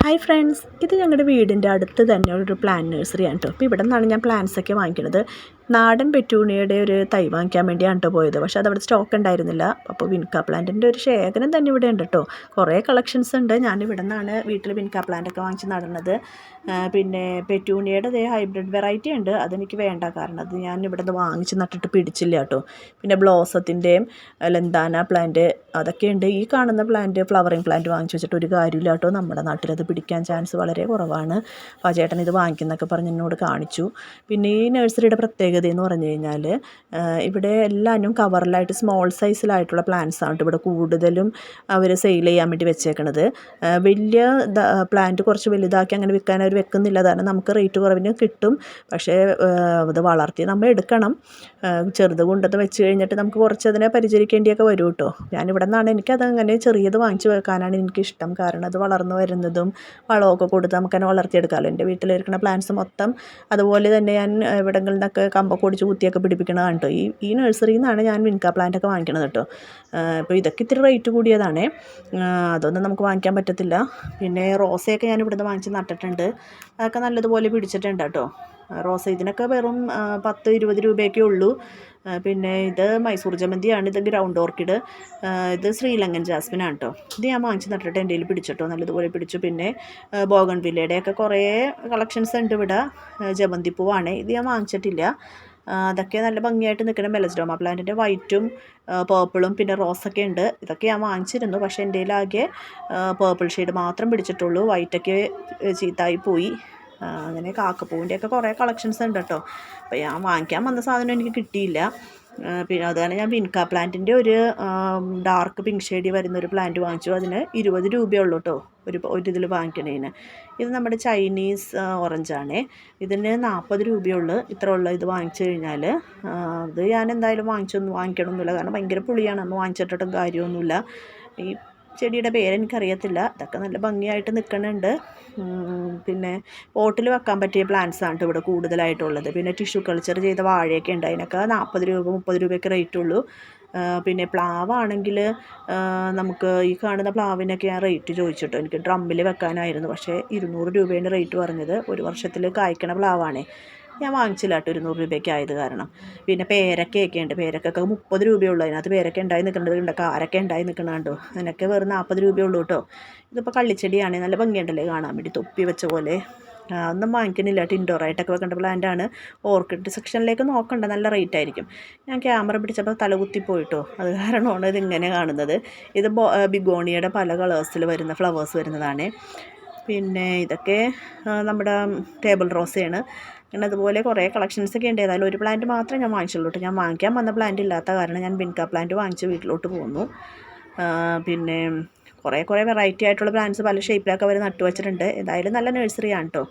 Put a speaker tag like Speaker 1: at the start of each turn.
Speaker 1: Hi friends, ഇത് ഞങ്ങളുടെ വീടിൻ്റെ അടുത്ത് തന്നെ ഒരു പ്ലാന്റ് നഴ്സറിയാണ് കേട്ടോ. അപ്പോൾ ഇവിടെ നിന്നാണ് ഞാൻ പ്ലാന്റ്സൊക്കെ വാങ്ങിക്കുന്നത്. നാടൻ പെറ്റൂണിയയുടെ ഒരു തൈ വാങ്ങിക്കാൻ വേണ്ടിയാണ് കേട്ടോ പോയത്. പക്ഷേ അതവിടെ സ്റ്റോക്ക് ഉണ്ടായിരുന്നില്ല. അപ്പോൾ വിൻക പ്ലാന്റിൻ്റെ ഒരു ശേഖരം തന്നെ ഇവിടെ ഉണ്ട് കേട്ടോ. കുറേ കളക്ഷൻസ് ഉണ്ട്. ഞാൻ ഇവിടെ നിന്നാണ് വീട്ടിൽ വിൻക പ്ലാന്റൊക്കെ വാങ്ങിച്ച് നടുന്നത്. പിന്നെ പെറ്റൂണിയയുടെ അതേ ഹൈബ്രിഡ് വെറൈറ്റി ഉണ്ട്. അതെനിക്ക് വേണ്ട, കാരണം അത് ഞാൻ ഇവിടെ നിന്ന് വാങ്ങിച്ച് നട്ടിട്ട് പിടിച്ചില്ല കേട്ടോ. പിന്നെ ബ്ലോസത്തിൻ്റെയും ലന്താന പ്ലാന്റ് അതൊക്കെ ഉണ്ട്. ഈ കാണുന്ന പ്ലാന്റ് ഫ്ലവറിങ് പ്ലാന്റ് വാങ്ങിച്ച് വെച്ചിട്ട് ഒരു കാര്യമില്ല കേട്ടോ. നമ്മുടെ നാട്ടിലത് പിടിക്കാൻ ചാൻസ് വളരെ കുറവാണ്. അപ്പോൾ ആ ചേട്ടൻ ഇത് വാങ്ങിക്കുന്നൊക്കെ പറഞ്ഞ് എന്നോട് കാണിച്ചു. പിന്നെ ഈ നഴ്സറിയുടെ പ്രത്യേകത എന്ന് പറഞ്ഞു കഴിഞ്ഞാൽ ഇവിടെ എല്ലാവരും കവറിലായിട്ട് സ്മോൾ സൈസിലായിട്ടുള്ള പ്ലാന്റ്സ് ആണ് ഇവിടെ കൂടുതലും അവർ സെയിൽ ചെയ്യാൻ വേണ്ടി വെച്ചേക്കണത്. വലിയ പ്ലാന്റ് കുറച്ച് വലുതാക്കി അങ്ങനെ വിൽക്കാൻ അവർ വെക്കുന്നില്ല. കാരണം നമുക്ക് റേറ്റ് കുറവിന് കിട്ടും. പക്ഷേ അത് വളർത്തി നമ്മൾ എടുക്കണം. ചെറുത് കൊണ്ടത് വെച്ച് കഴിഞ്ഞിട്ട് നമുക്ക് കുറച്ച് അതിനെ പരിചരിക്കേണ്ടിയൊക്കെ വരും കേട്ടോ. ഞാനിവിടെ നിന്നാണ് എനിക്കതങ്ങനെ ചെറിയത് വാങ്ങിച്ച് വെക്കാനാണ് എനിക്കിഷ്ടം. കാരണം അത് വളർന്നു വരുന്നതും വളമൊക്കെ കൊടുത്ത് നമുക്കതിനെ വളർത്തിയെടുക്കാമല്ലോ. എൻ്റെ വീട്ടിലിരിക്കുന്ന പ്ലാന്റ്സ് മൊത്തം അതുപോലെ തന്നെ ഞാൻ ഇവിടങ്ങളിൽ നിന്നൊക്കെ കമ്പൊക്കെ ഒടിച്ച് കുത്തിയൊക്കെ പിടിപ്പിക്കണതാണ് കേട്ടോ. ഈ നഴ്സറിയിൽ നിന്നാണ് ഞാൻ വിൻക പ്ലാന്റൊക്കെ വാങ്ങിക്കണത് കേട്ടോ. അപ്പോൾ ഇതൊക്കെ ഇത്തിരി റേറ്റ് കൂടിയതാണ്. അതൊന്നും നമുക്ക് വാങ്ങിക്കാൻ പറ്റത്തില്ല. പിന്നെ റോസയൊക്കെ ഞാൻ ഇവിടുന്ന് വാങ്ങിച്ച് നട്ടിട്ടുണ്ട്. അതൊക്കെ നല്ലതുപോലെ പിടിച്ചിട്ടുണ്ട് കേട്ടോ. റോസ ഇതിനൊക്കെ വെറും 10-20 രൂപയൊക്കെ ഉള്ളൂ. പിന്നെ ഇത് മൈസൂർ ജമന്തിയാണ്. ഇത് ഗ്രൗണ്ട് ഓർക്കിഡ്. ഇത് ശ്രീലങ്കൻ ജാസ്മിനാണ് കേട്ടോ. ഇത് ഞാൻ വാങ്ങിച്ച് നട്ടിട്ട് എൻ്റെ കയ്യിൽ പിടിച്ചിട്ടോ, നല്ലതുപോലെ പിടിച്ചു. പിന്നെ ബോഗൺവില്ലയുടെയൊക്കെ കുറേ കളക്ഷൻസ് ഉണ്ട് ഇവിടെ. ജമന്തി പൂവാണ്. ഇത് ഞാൻ വാങ്ങിച്ചിട്ടില്ല. അതൊക്കെ നല്ല ഭംഗിയായിട്ട് നിൽക്കുന്ന മെലസ്ഡോമ പ്ലാന്റിൻ്റെ വൈറ്റും പേർപ്പിളും പിന്നെ റോസൊക്കെ ഉണ്ട്. ഇതൊക്കെ ഞാൻ വാങ്ങിച്ചിരുന്നു. പക്ഷേ എൻ്റെ കയ്യിലാകെ പേർപ്പിൾ ഷെയ്ഡ് മാത്രം പിടിച്ചിട്ടുള്ളൂ. വൈറ്റൊക്കെ ചീത്തായി പോയി. അങ്ങനെ കാക്കപ്പൂവിൻ്റെയൊക്കെ കുറേ കളക്ഷൻസ് ഉണ്ട് കേട്ടോ. അപ്പോൾ ഞാൻ വാങ്ങിക്കാൻ വന്ന സാധനം എനിക്ക് കിട്ടിയില്ല. പിന്നെ അതുപോലെ ഞാൻ വിൻക പ്ലാന്റിൻ്റെ ഒരു ഡാർക്ക് പിങ്ക് ഷെയ്ഡിൽ വരുന്നൊരു പ്ലാന്റ് വാങ്ങിച്ചു. അതിന് 20 രൂപയുള്ളൂ കേട്ടോ ഒരു ഇതിൽ വാങ്ങിക്കണേന്. ഇത് നമ്മുടെ ചൈനീസ് ഓറഞ്ചാണേ. ഇതിന് 40 രൂപയുള്ളൂ. ഇത്ര ഉള്ള ഇത് വാങ്ങിച്ചു കഴിഞ്ഞാൽ. അത് ഞാൻ എന്തായാലും വാങ്ങിക്കണമൊന്നുമില്ല. കാരണം ഭയങ്കര പുളിയാണ്. നമ്മൾ വാങ്ങിച്ചിട്ടും കാര്യമൊന്നുമില്ല. ഈ ചെടിയുടെ പേരെനിക്കറിയത്തില്ല. ഇതൊക്കെ നല്ല ഭംഗിയായിട്ട് നിൽക്കുന്നുണ്ട്. പിന്നെ പോട്ടിൽ വെക്കാൻ പറ്റിയ പ്ലാന്റ്സാണ് ഇവിടെ കൂടുതലായിട്ടുള്ളത്. പിന്നെ ടിഷ്യൂ കൾച്ചർ ചെയ്ത വാഴയൊക്കെ ഉണ്ട്. അതിനൊക്കെ 40 രൂപ 30 രൂപയൊക്കെ റേറ്റുള്ളൂ. പിന്നെ പ്ലാവാണെങ്കിൽ നമുക്ക് ഈ കാണുന്ന പ്ലാവിനൊക്കെ ഞാൻ റേറ്റ് ചോദിച്ചിട്ടോ. എനിക്ക് ഡ്രമ്മിൽ വെക്കാനായിരുന്നു. പക്ഷേ 200 രൂപയാണ് റേറ്റ് പറഞ്ഞത്. ഒരു വർഷത്തിൽ കായ്ക്കണ പ്ലാവാണേ. ഞാൻ വാങ്ങിച്ചില്ല കേട്ടോ 200 രൂപയ്ക്ക് ആയത് കാരണം. പിന്നെ പേരക്കയൊക്കെ ഉണ്ട്. പേരക്കൊക്കെ 30 രൂപയുള്ളൂ. അതിനകത്ത് പേരക്ക ഉണ്ടായി നിൽക്കേണ്ടത് ഉണ്ട്. കാരൊക്കെ ഉണ്ടായി നിൽക്കണുണ്ടോ. അതിനൊക്കെ വെറും 40 രൂപയുള്ളൂ കേട്ടോ. ഇതിപ്പോൾ കള്ളിച്ചെടിയാണ്. നല്ല ഭംഗിയുണ്ടല്ലേ കാണാൻ വേണ്ടി, തൊപ്പി വെച്ച പോലെ. ഒന്നും വാങ്ങിക്കുന്നില്ല. ഇൻഡോറായിട്ടൊക്കെ വെക്കേണ്ട പ്ലാന്റാണ്. ഓർക്കിഡ് സെക്ഷനിലേക്ക് നോക്കണ്ട, നല്ല റേറ്റ് ആയിരിക്കും. ഞാൻ ക്യാമറ പിടിച്ചപ്പോൾ തലകുത്തിപ്പോയിട്ടോ. അത് കാരണമാണ് ഇതിങ്ങനെ കാണുന്നത്. ഇത് ബിഗോണിയുടെ പല കളേഴ്സിൽ വരുന്ന ഫ്ലവേഴ്സ് വരുന്നതാണ്. പിന്നെ ഇതൊക്കെ നമ്മുടെ ടേബിൾ റോസയാണ്. പിന്നെ അതുപോലെ കുറേ കളക്ഷൻസൊക്കെ ഉണ്ട്. ഏതായാലും ഒരു പ്ലാന്റ് മാത്രമേ ഞാൻ വാങ്ങിച്ചുള്ളൂ കേട്ടോ. ഞാൻ വാങ്ങിക്കാൻ വന്ന പ്ലാന്റ് ഇല്ലാത്ത കാരണം ഞാൻ വിൻക പ്ലാന്റ് വാങ്ങിച്ച് വീട്ടിലോട്ട് പോന്നു. പിന്നെ കുറേ വെറൈറ്റി ആയിട്ടുള്ള പ്ലാന്റ്സ് പല ഷേപ്പിലൊക്കെ അവർ നട്ടു വച്ചിട്ടുണ്ട്. ഏതായാലും നല്ല നഴ്സറിയാണ് കേട്ടോ.